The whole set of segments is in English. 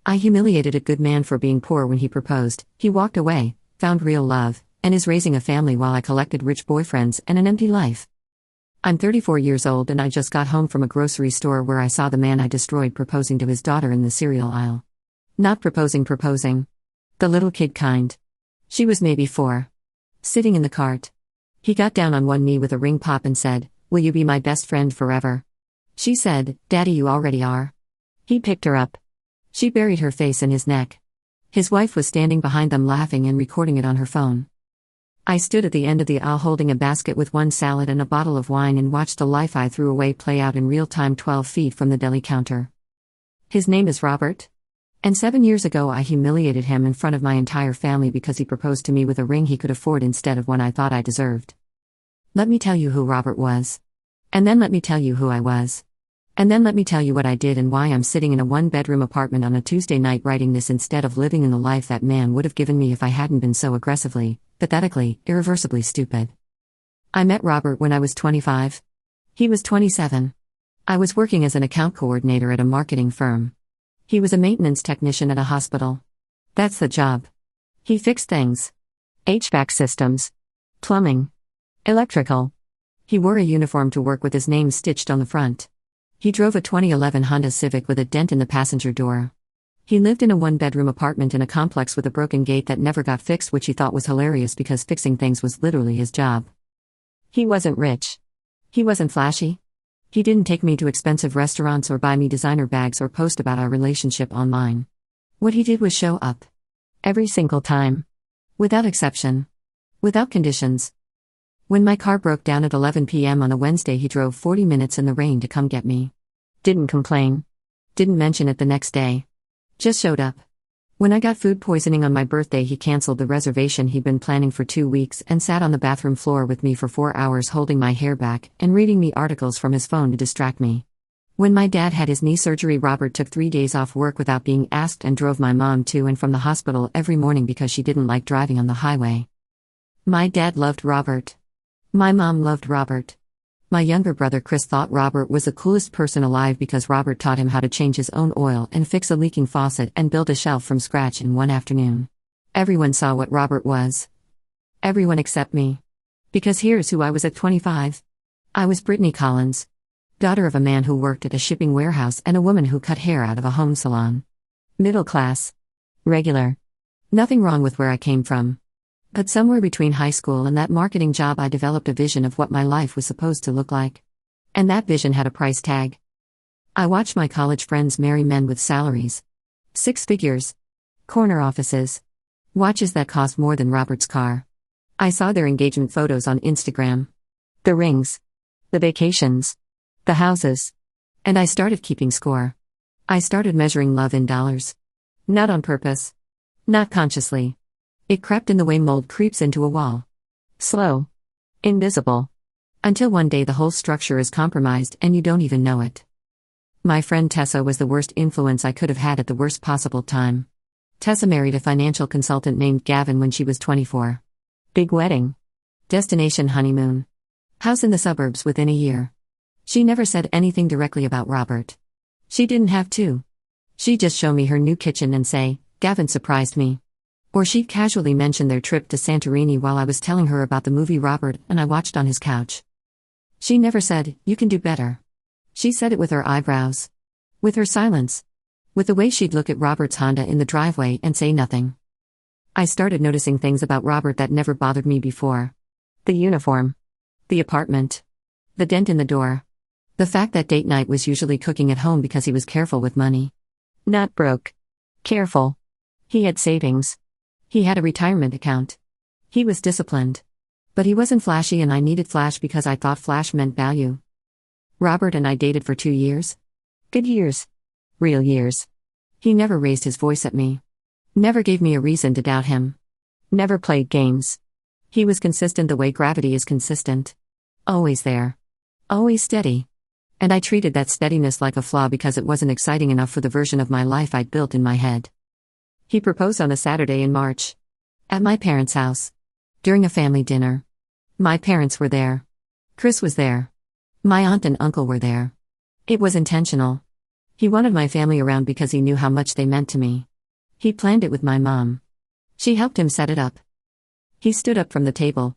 I humiliated a good man for being poor when he proposed. He walked away, found real love, and is raising a family while I collected rich boyfriends and an empty life. I'm 34 years old and I just got home from a grocery store where I saw the man I destroyed proposing to his daughter in the cereal aisle. Not proposing. The little kid kind. She was maybe 4. Sitting in the cart. He got down on one knee with a ring pop and said, "Will you be my best friend forever?" She said, "Daddy, you already are." He picked her up. She buried her face in his neck. His wife was standing behind them laughing and recording it on her phone. I stood at the end of the aisle holding a basket with one salad and a bottle of wine and watched the life I threw away play out in real time 12 feet from the deli counter. His name is Robert. And 7 years ago I humiliated him in front of my entire family because he proposed to me with a ring he could afford instead of one I thought I deserved. Let me tell you who Robert was. And then let me tell you who I was. And then let me tell you what I did and why I'm sitting in a one-bedroom apartment on a Tuesday night writing this instead of living in the life that man would have given me if I hadn't been so aggressively, pathetically, irreversibly stupid. I met Robert when I was 25. He was 27. I was working as an account coordinator at a marketing firm. He was a maintenance technician at a hospital. That's the job. He fixed things. HVAC systems. Plumbing. Electrical. He wore a uniform to work with his name stitched on the front. He drove a 2011 Honda Civic with a dent in the passenger door. He lived in a one-bedroom apartment in a complex with a broken gate that never got fixed, which he thought was hilarious because fixing things was literally his job. He wasn't rich. He wasn't flashy. He didn't take me to expensive restaurants or buy me designer bags or post about our relationship online. What he did was show up. Every single time. Without exception. Without conditions. When my car broke down at 11 p.m. on a Wednesday, he drove 40 minutes in the rain to come get me. Didn't complain. Didn't mention it the next day. Just showed up. When I got food poisoning on my birthday, he canceled the reservation he'd been planning for 2 weeks and sat on the bathroom floor with me for 4 hours holding my hair back and reading me articles from his phone to distract me. When my dad had his knee surgery, Robert took 3 days off work without being asked and drove my mom to and from the hospital every morning because she didn't like driving on the highway. My dad loved Robert. My mom loved Robert. My younger brother Chris thought Robert was the coolest person alive because Robert taught him how to change his own oil and fix a leaking faucet and build a shelf from scratch in one afternoon. Everyone saw what Robert was. Everyone except me. Because here's who I was at 25. I was Brittany Collins, daughter of a man who worked at a shipping warehouse and a woman who cut hair out of a home salon. Middle class. Regular. Nothing wrong with where I came from. But somewhere between high school and that marketing job, I developed a vision of what my life was supposed to look like. And that vision had a price tag. I watched my college friends marry men with salaries. 6 figures. Corner offices. Watches that cost more than Robert's car. I saw their engagement photos on Instagram. The rings. The vacations. The houses. And I started keeping score. I started measuring love in dollars. Not on purpose. Not consciously. It crept in the way mold creeps into a wall. Slow. Invisible. Until one day the whole structure is compromised and you don't even know it. My friend Tessa was the worst influence I could have had at the worst possible time. Tessa married a financial consultant named Gavin when she was 24. Big wedding. Destination honeymoon. House in the suburbs within a year. She never said anything directly about Robert. She didn't have to. She'd just show me her new kitchen and say, "Gavin surprised me." Or she'd casually mention their trip to Santorini while I was telling her about the movie Robert and I watched on his couch. She never said, "You can do better." She said it with her eyebrows. With her silence. With the way she'd look at Robert's Honda in the driveway and say nothing. I started noticing things about Robert that never bothered me before. The uniform. The apartment. The dent in the door. The fact that date night was usually cooking at home because he was careful with money. Not broke. Careful. He had savings. He had a retirement account. He was disciplined. But he wasn't flashy and I needed flash because I thought flash meant value. Robert and I dated for 2 years. Good years. Real years. He never raised his voice at me. Never gave me a reason to doubt him. Never played games. He was consistent the way gravity is consistent. Always there. Always steady. And I treated that steadiness like a flaw because it wasn't exciting enough for the version of my life I'd built in my head. He proposed on a Saturday in March. At my parents' house. During a family dinner. My parents were there. Chris was there. My aunt and uncle were there. It was intentional. He wanted my family around because he knew how much they meant to me. He planned it with my mom. She helped him set it up. He stood up from the table,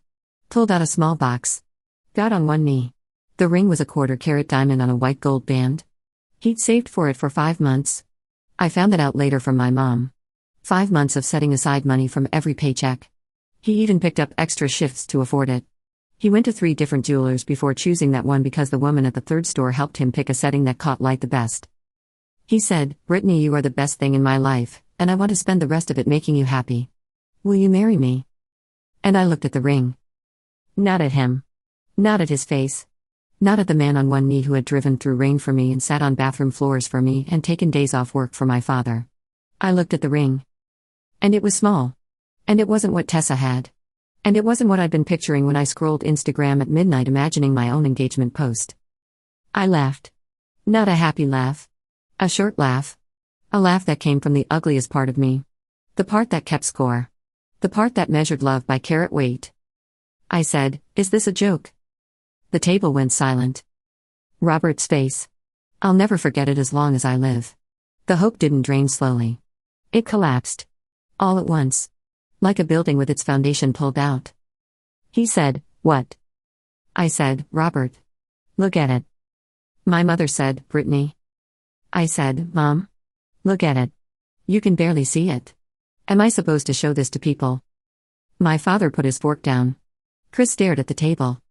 pulled out a small box, got on one knee. The ring was a quarter-carat diamond on a white gold band. He'd saved for it for 5 months. I found that out later from my mom. 5 months of setting aside money from every paycheck. He even picked up extra shifts to afford it. He went to 3 different jewelers before choosing that one because the woman at the third store helped him pick a setting that caught light the best. He said, "Brittany, you are the best thing in my life, and I want to spend the rest of it making you happy. Will you marry me?" And I looked at the ring. Not at him. Not at his face. Not at the man on one knee who had driven through rain for me and sat on bathroom floors for me and taken days off work for my father. I looked at the ring. And it was small. And it wasn't what Tessa had. And it wasn't what I'd been picturing when I scrolled Instagram at midnight imagining my own engagement post. I laughed. Not a happy laugh. A short laugh. A laugh that came from the ugliest part of me. The part that kept score. The part that measured love by carat weight. I said, "Is this a joke?" The table went silent. Robert's face. I'll never forget it as long as I live. The hope didn't drain slowly. It collapsed. All at once. Like a building with its foundation pulled out. He said, "What?" I said, "Robert. Look at it." My mother said, "Brittany." I said, "Mom. Look at it. You can barely see it. Am I supposed to show this to people?" My father put his fork down. Chris stared at the table.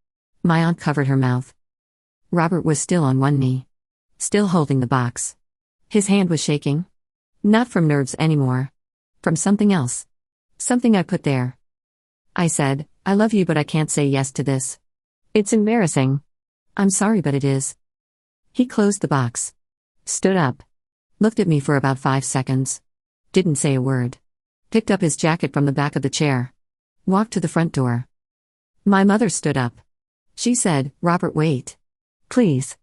My aunt covered her mouth. Robert was still on one knee. Still holding the box. His hand was shaking. Not from nerves anymore. From something else. Something I put there. I said, "I love you but I can't say yes to this. It's embarrassing. I'm sorry but it is." He closed the box. Stood up. Looked at me for about 5 seconds. Didn't say a word. Picked up his jacket from the back of the chair. Walked to the front door. My mother stood up. She said, "Robert, wait. Please."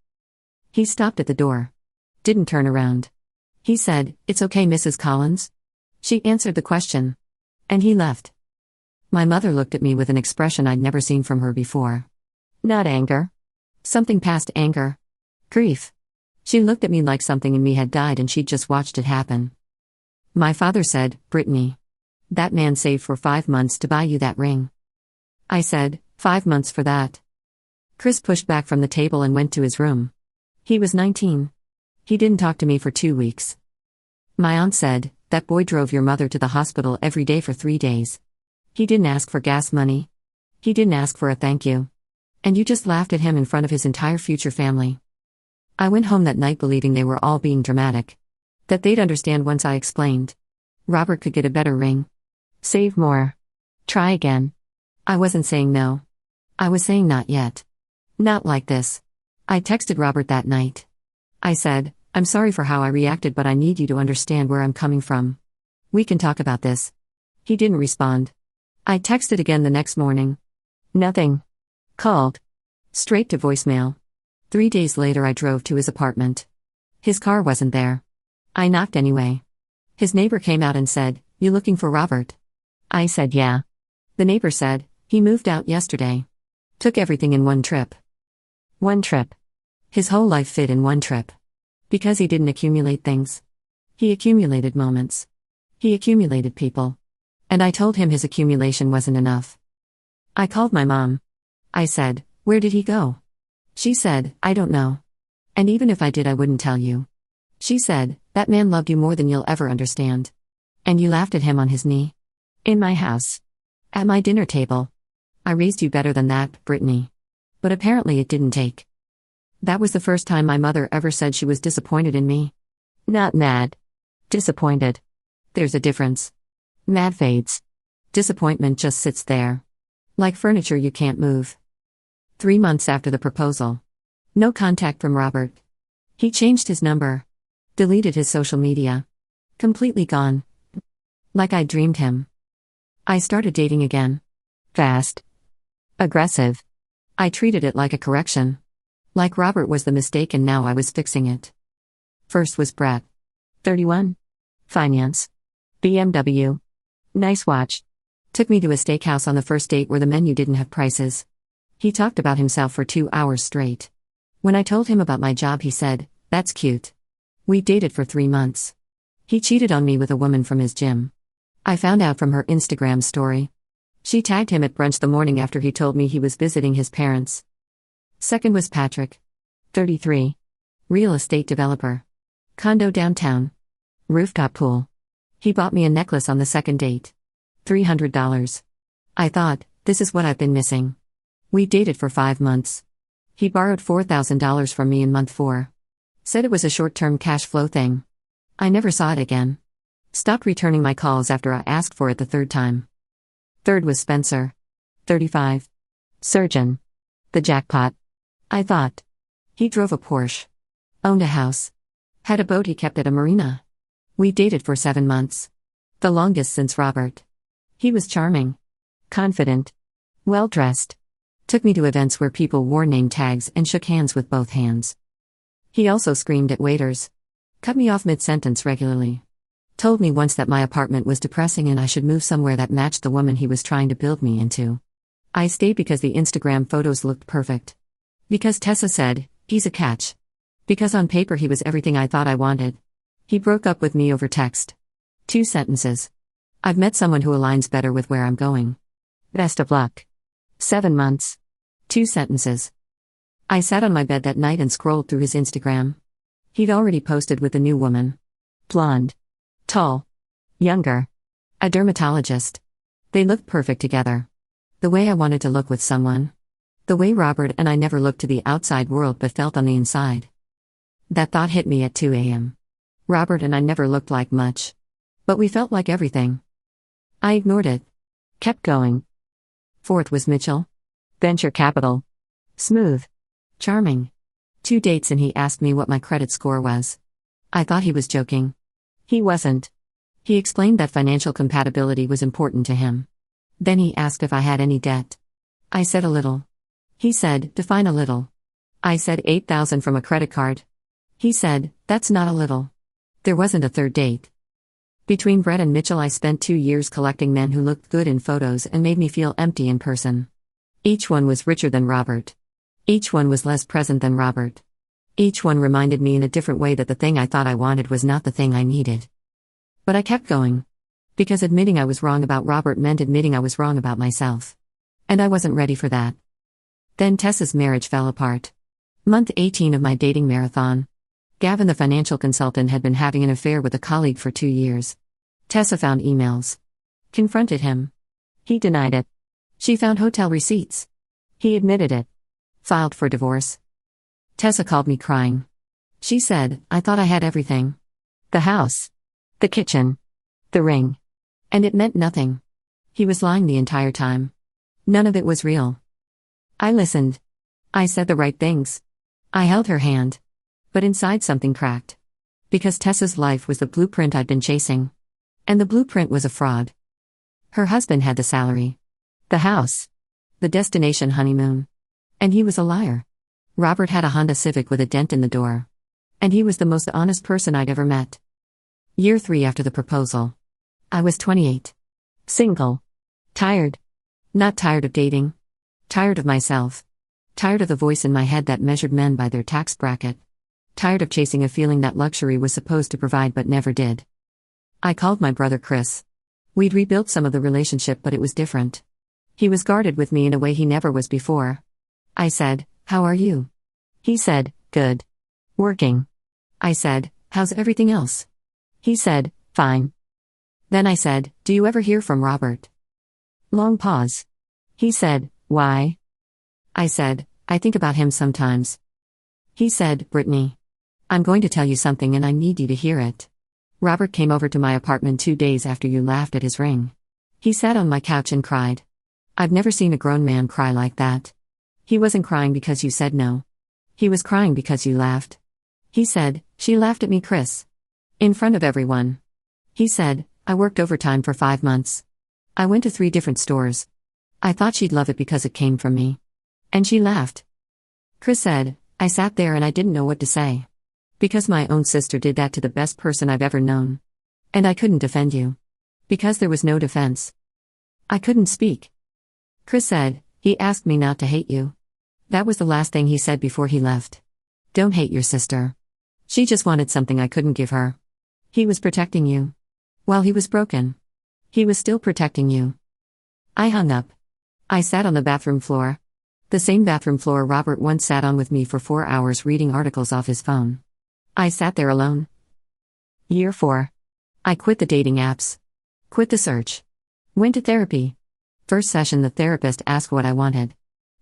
He stopped at the door. Didn't turn around. He said, "It's okay, Mrs. Collins." She answered the question. And he left. My mother looked at me with an expression I'd never seen from her before. Not anger. Something past anger. Grief. She looked at me like something in me had died and she'd just watched it happen. My father said, "Brittany. That man saved for 5 months to buy you that ring." I said, 5 months for that?" Chris pushed back from the table and went to his room. He was 19. He didn't talk to me for 2 weeks. My aunt said, "That boy drove your mother to the hospital every day for 3 days. He didn't ask for gas money. He didn't ask for a thank you. And you just laughed at him in front of his entire future family." I went home that night believing they were all being dramatic. That they'd understand once I explained. Robert could get a better ring. Save more. Try again. I wasn't saying no. I was saying not yet. Not like this. I texted Robert that night. I said, "I'm sorry for how I reacted but I need you to understand where I'm coming from. We can talk about this." He didn't respond. I texted again the next morning. Nothing. Called. Straight to voicemail. 3 days later I drove to his apartment. His car wasn't there. I knocked anyway. His neighbor came out and said, "You looking for Robert?" I said yeah. The neighbor said, "He moved out yesterday. Took everything in one trip." One trip. His whole life fit in one trip. Because he didn't accumulate things. He accumulated moments. He accumulated people. And I told him his accumulation wasn't enough. I called my mom. I said, "Where did he go?" She said, "I don't know. And even if I did I wouldn't tell you." She said, "That man loved you more than you'll ever understand. And you laughed at him on his knee. In my house. At my dinner table. I raised you better than that, Brittany." But apparently it didn't take. That was the first time my mother ever said she was disappointed in me. Not mad. Disappointed. There's a difference. Mad fades. Disappointment just sits there. Like furniture you can't move. 3 months after the proposal. No contact from Robert. He changed his number. Deleted his social media. Completely gone. Like I dreamed him. I started dating again. Fast. Aggressive. I treated it like a correction. Like Robert was the mistake and now I was fixing it. First was Brett. 31. Finance. BMW. Nice watch. Took me to a steakhouse on the first date where the menu didn't have prices. He talked about himself for 2 hours straight. When I told him about my job he said, "That's cute. We dated for 3 months. He cheated on me with a woman from his gym. I found out from her Instagram story. She tagged him at brunch the morning after he told me he was visiting his parents. Second was Patrick. 33. Real estate developer. Condo downtown. Rooftop pool. He bought me a necklace on the second date. $300. I thought, this is what I've been missing. We dated for 5 months. He borrowed $4,000 from me in month 4. Said it was a short-term cash flow thing. I never saw it again. Stopped returning my calls after I asked for it the 3rd time. Third was Spencer. 35. Surgeon. The jackpot. I thought. He drove a Porsche. Owned a house. Had a boat he kept at a marina. We dated for 7 months. The longest since Robert. He was charming. Confident. Well-dressed. Took me to events where people wore name tags and shook hands with both hands. He also screamed at waiters. Cut me off mid-sentence regularly. Told me once that my apartment was depressing and I should move somewhere that matched the woman he was trying to build me into. I stayed because the Instagram photos looked perfect. Because Tessa said, he's a catch. Because on paper he was everything I thought I wanted. He broke up with me over text. 2 sentences. I've met someone who aligns better with where I'm going. Best of luck. 7 months. 2 sentences. I sat on my bed that night and scrolled through his Instagram. He'd already posted with a new woman. Blonde. Tall. Younger. A dermatologist. They looked perfect together. The way I wanted to look with someone. The way Robert and I never looked to the outside world but felt on the inside. That thought hit me at 2 a.m. Robert and I never looked like much. But we felt like everything. I ignored it. Kept going. 4th was Mitchell. Venture capital. Smooth. Charming. 2 dates and he asked me what my credit score was. I thought he was joking. He wasn't. He explained that financial compatibility was important to him. Then he asked if I had any debt. I said a little. He said, define a little. I said $8,000 from a credit card. He said, that's not a little. There wasn't a 3rd date. Between Brett and Mitchell I spent 2 years collecting men who looked good in photos and made me feel empty in person. Each one was richer than Robert. Each one was less present than Robert. Each one reminded me in a different way that the thing I thought I wanted was not the thing I needed. But I kept going. Because admitting I was wrong about Robert meant admitting I was wrong about myself. And I wasn't ready for that. Then Tessa's marriage fell apart. Month 18 of my dating marathon. Gavin, the financial consultant, had been having an affair with a colleague for 2 years. Tessa found emails. Confronted him. He denied it. She found hotel receipts. He admitted it. Filed for divorce. Tessa called me crying. She said, I thought I had everything. The house. The kitchen. The ring. And it meant nothing. He was lying the entire time. None of it was real. I listened. I said the right things. I held her hand. But inside something cracked. Because Tessa's life was the blueprint I'd been chasing. And the blueprint was a fraud. Her husband had the salary. The house. The destination honeymoon. And he was a liar. Robert had a Honda Civic with a dent in the door. And he was the most honest person I'd ever met. Year 3 after the proposal. I was 28. Single. Tired. Not tired of dating. Tired of myself. Tired of the voice in my head that measured men by their tax bracket. Tired of chasing a feeling that luxury was supposed to provide but never did. I called my brother Chris. We'd rebuilt some of the relationship but it was different. He was guarded with me in a way he never was before. I said, how are you? He said, good. Working. I said, how's everything else? He said, fine. Then I said, do you ever hear from Robert? Long pause. He said, why? I said, I think about him sometimes. He said, Brittany. I'm going to tell you something and I need you to hear it. Robert came over to my apartment 2 days after you laughed at his ring. He sat on my couch and cried. I've never seen a grown man cry like that. He wasn't crying because you said no. He was crying because you laughed. He said, she laughed at me, Chris. In front of everyone. He said, I worked overtime for 5 months. I went to 3 different stores. I thought she'd love it because it came from me. And she laughed. Chris said, I sat there and I didn't know what to say. Because my own sister did that to the best person I've ever known. And I couldn't defend you. Because there was no defense. I couldn't speak. Chris said, he asked me not to hate you. That was the last thing he said before he left. Don't hate your sister. She just wanted something I couldn't give her. He was protecting you. While he was broken, he was still protecting you. I hung up. I sat on the bathroom floor. The same bathroom floor Robert once sat on with me for 4 hours reading articles off his phone. I sat there alone. Year 4. I quit the dating apps. Quit the search. Went to therapy. First session, the therapist asked what I wanted.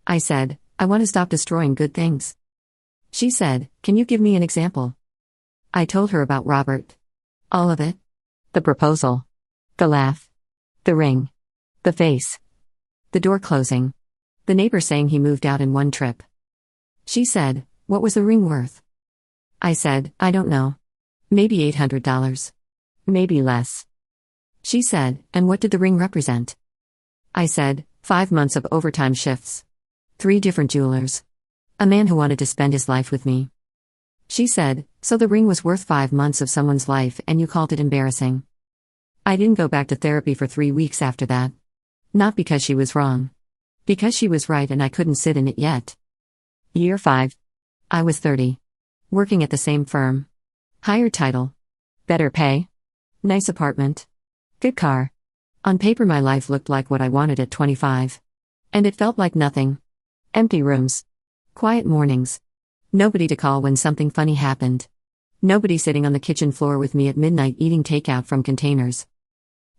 I said, I want to stop destroying good things. She said, can you give me an example? I told her about Robert. All of it. The proposal. The laugh. The ring. The face. The door closing. The neighbor saying he moved out in one trip. She said, what was the ring worth? I said, I don't know. Maybe $800. Maybe less. She said, and what did the ring represent? I said, 5 months of overtime shifts. 3 different jewelers. A man who wanted to spend his life with me. She said, so the ring was worth 5 months of someone's life and you called it embarrassing. I didn't go back to therapy for 3 weeks after that. Not because she was wrong. Because she was right and I couldn't sit in it yet. Year 5. I was 30. Working at the same firm. Higher title. Better pay. Nice apartment. Good car. On paper my life looked like what I wanted at 25. And it felt like nothing. Empty rooms. Quiet mornings. Nobody to call when something funny happened. Nobody sitting on the kitchen floor with me at midnight eating takeout from containers.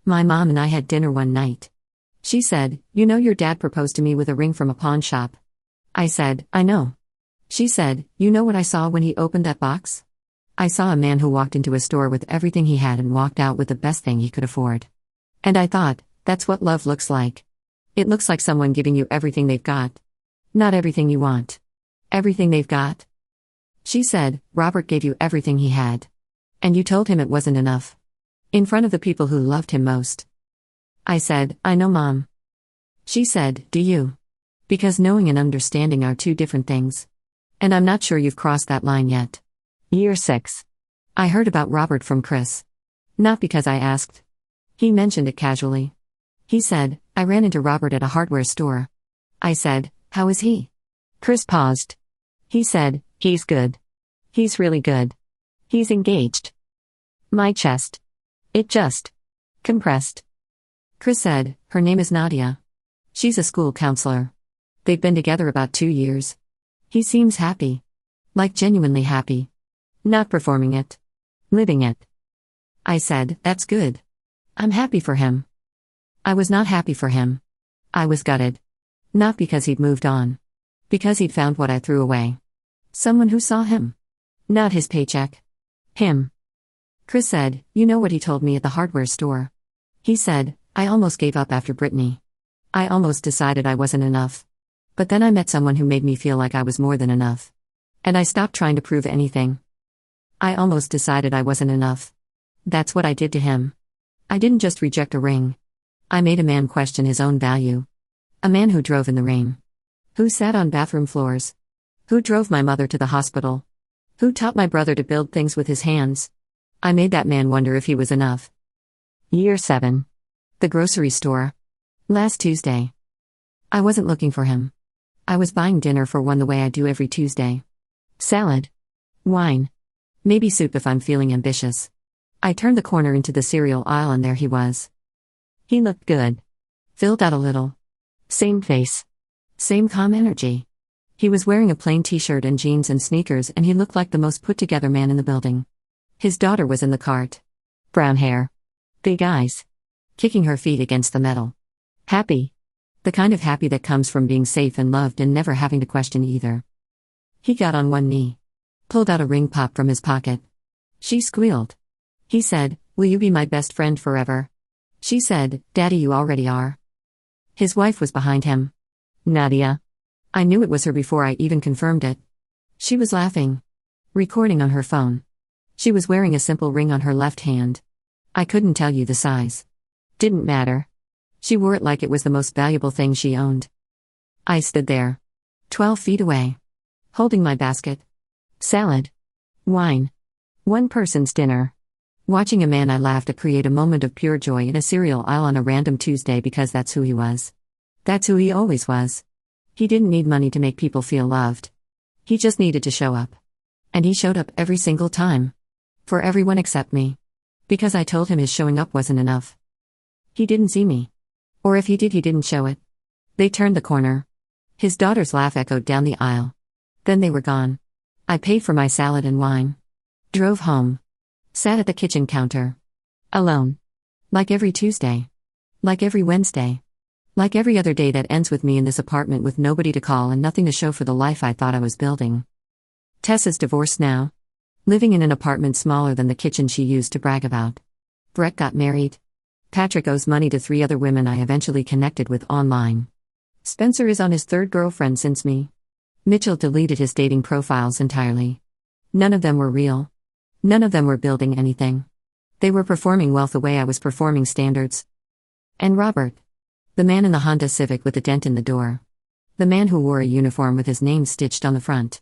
My mom and I had dinner one night. She said, you know your dad proposed to me with a ring from a pawn shop. I said, I know. She said, you know what I saw when he opened that box? I saw a man who walked into a store with everything he had and walked out with the best thing he could afford. And I thought, that's what love looks like. It looks like someone giving you everything they've got. Not everything you want. Everything they've got. She said, Robert gave you everything he had. And you told him it wasn't enough. In front of the people who loved him most. I said, I know, Mom. She said, do you? Because knowing and understanding are 2 different things. And I'm not sure you've crossed that line yet. Year 6. I heard about Robert from Chris. Not because I asked. He mentioned it casually. He said, I ran into Robert at a hardware store. I said, how is he? Chris paused. He said, he's good. He's really good. He's engaged. My chest. It just compressed. Chris said, her name is Nadia. She's a school counselor. They've been together about 2 years. He seems happy. Like genuinely happy. Not performing it. Living it. I said, that's good. I'm happy for him. I was not happy for him. I was gutted. Not because he'd moved on. Because he'd found what I threw away. Someone who saw him. Not his paycheck. Him. Chris said, you know what he told me at the hardware store? He said, I almost gave up after Brittany. I almost decided I wasn't enough. But then I met someone who made me feel like I was more than enough. And I stopped trying to prove anything. I almost decided I wasn't enough. That's what I did to him. I didn't just reject a ring. I made a man question his own value. A man who drove in the rain. Who sat on bathroom floors. Who drove my mother to the hospital. Who taught my brother to build things with his hands. I made that man wonder if he was enough. Year 7. The grocery store. Last Tuesday. I wasn't looking for him. I was buying dinner for one the way I do every Tuesday. Salad. Wine. Maybe soup if I'm feeling ambitious. I turned the corner into the cereal aisle and there he was. He looked good. Filled out a little. Same face. Same calm energy. He was wearing a plain t-shirt and jeans and sneakers and he looked like the most put-together man in the building. His daughter was in the cart. Brown hair. Big eyes. Kicking her feet against the metal. Happy. The kind of happy that comes from being safe and loved and never having to question either. He got on one knee. Pulled out a ring pop from his pocket. She squealed. He said, will you be my best friend forever? She said, Daddy, you already are. His wife was behind him. Nadia. I knew it was her before I even confirmed it. She was laughing. Recording on her phone. She was wearing a simple ring on her left hand. I couldn't tell you the size. Didn't matter. She wore it like it was the most valuable thing she owned. I stood there. 12 feet away. Holding my basket. Salad. Wine. One person's dinner. Watching a man I laughed at create a moment of pure joy in a cereal aisle on a random Tuesday because that's who he was. That's who he always was. He didn't need money to make people feel loved. He just needed to show up. And he showed up every single time. For everyone except me. Because I told him his showing up wasn't enough. He didn't see me. Or if he did, he didn't show it. They turned the corner. His daughter's laugh echoed down the aisle. Then they were gone. I paid for my salad and wine. Drove home. Sat at the kitchen counter. Alone. Like every Tuesday. Like every Wednesday. Like every other day that ends with me in this apartment with nobody to call and nothing to show for the life I thought I was building. Tess is divorced now. Living in an apartment smaller than the kitchen she used to brag about. Brett got married. Patrick owes money to 3 other women I eventually connected with online. Spencer is on his 3rd girlfriend since me. Mitchell deleted his dating profiles entirely. None of them were real. None of them were building anything. They were performing wealth the way I was performing standards. And Robert. The man in the Honda Civic with the dent in the door. The man who wore a uniform with his name stitched on the front.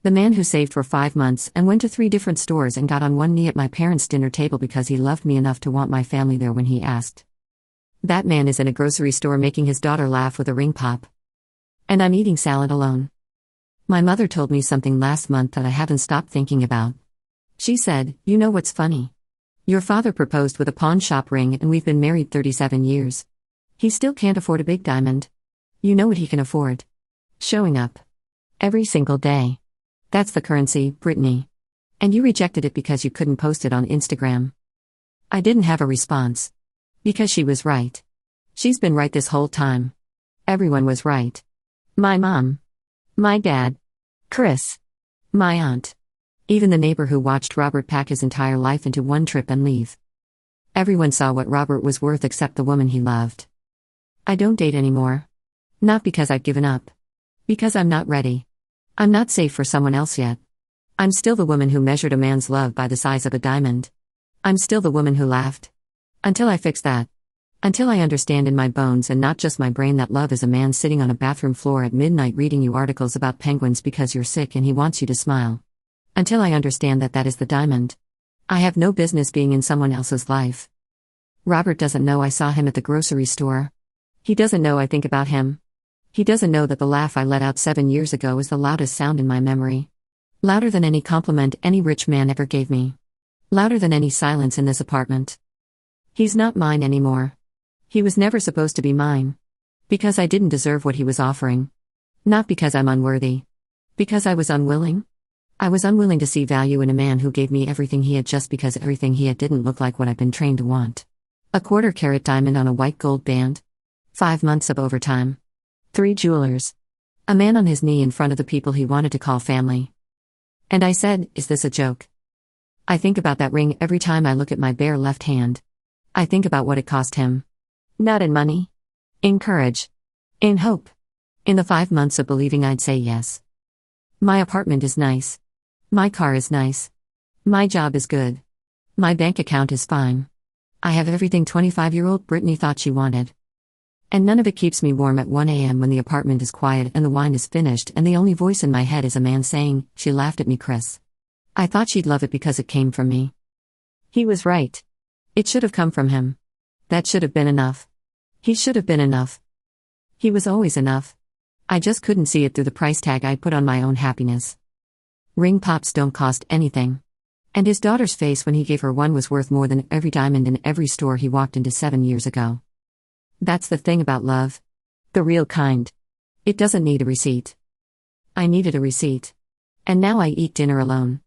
The man who saved for 5 months and went to 3 different stores and got on one knee at my parents' dinner table because he loved me enough to want my family there when he asked. That man is in a grocery store making his daughter laugh with a ring pop. And I'm eating salad alone. My mother told me something last month that I haven't stopped thinking about. She said, "You know what's funny? Your father proposed with a pawn shop ring and we've been married 37 years. He still can't afford a big diamond. You know what he can afford? Showing up. Every single day. That's the currency, Brittany. And you rejected it because you couldn't post it on Instagram." I didn't have a response. Because she was right. She's been right this whole time. Everyone was right. My mom. My dad. Chris. My aunt. Even the neighbor who watched Robert pack his entire life into one trip and leave. Everyone saw what Robert was worth except the woman he loved. I don't date anymore. Not because I've given up. Because I'm not ready. I'm not safe for someone else yet. I'm still the woman who measured a man's love by the size of a diamond. I'm still the woman who laughed. Until I fix that. Until I understand in my bones and not just my brain that love is a man sitting on a bathroom floor at midnight reading you articles about penguins because you're sick and he wants you to smile. Until I understand that that is the diamond. I have no business being in someone else's life. Robert doesn't know I saw him at the grocery store. He doesn't know I think about him. He doesn't know that the laugh I let out 7 years ago is the loudest sound in my memory. Louder than any compliment any rich man ever gave me. Louder than any silence in this apartment. He's not mine anymore. He was never supposed to be mine. Because I didn't deserve what he was offering. Not because I'm unworthy. Because I was unwilling. I was unwilling to see value in a man who gave me everything he had just because everything he had didn't look like what I'd been trained to want. A quarter-carat diamond on a white gold band. 5 months of overtime. 3 jewelers. A man on his knee in front of the people he wanted to call family. And I said, "Is this a joke?" I think about that ring every time I look at my bare left hand. I think about what it cost him. Not in money. In courage. In hope. In the 5 months of believing I'd say yes. My apartment is nice. My car is nice. My job is good. My bank account is fine. I have everything 25-year-old Brittany thought she wanted. And none of it keeps me warm at 1 a.m. when the apartment is quiet and the wine is finished and the only voice in my head is a man saying, "She laughed at me, Chris. I thought she'd love it because it came from me." He was right. It should have come from him. That should have been enough. He should have been enough. He was always enough. I just couldn't see it through the price tag I put on my own happiness. Ring pops don't cost anything. And his daughter's face when he gave her one was worth more than every diamond in every store he walked into 7 years ago. That's the thing about love. The real kind. It doesn't need a receipt. I needed a receipt. And now I eat dinner alone.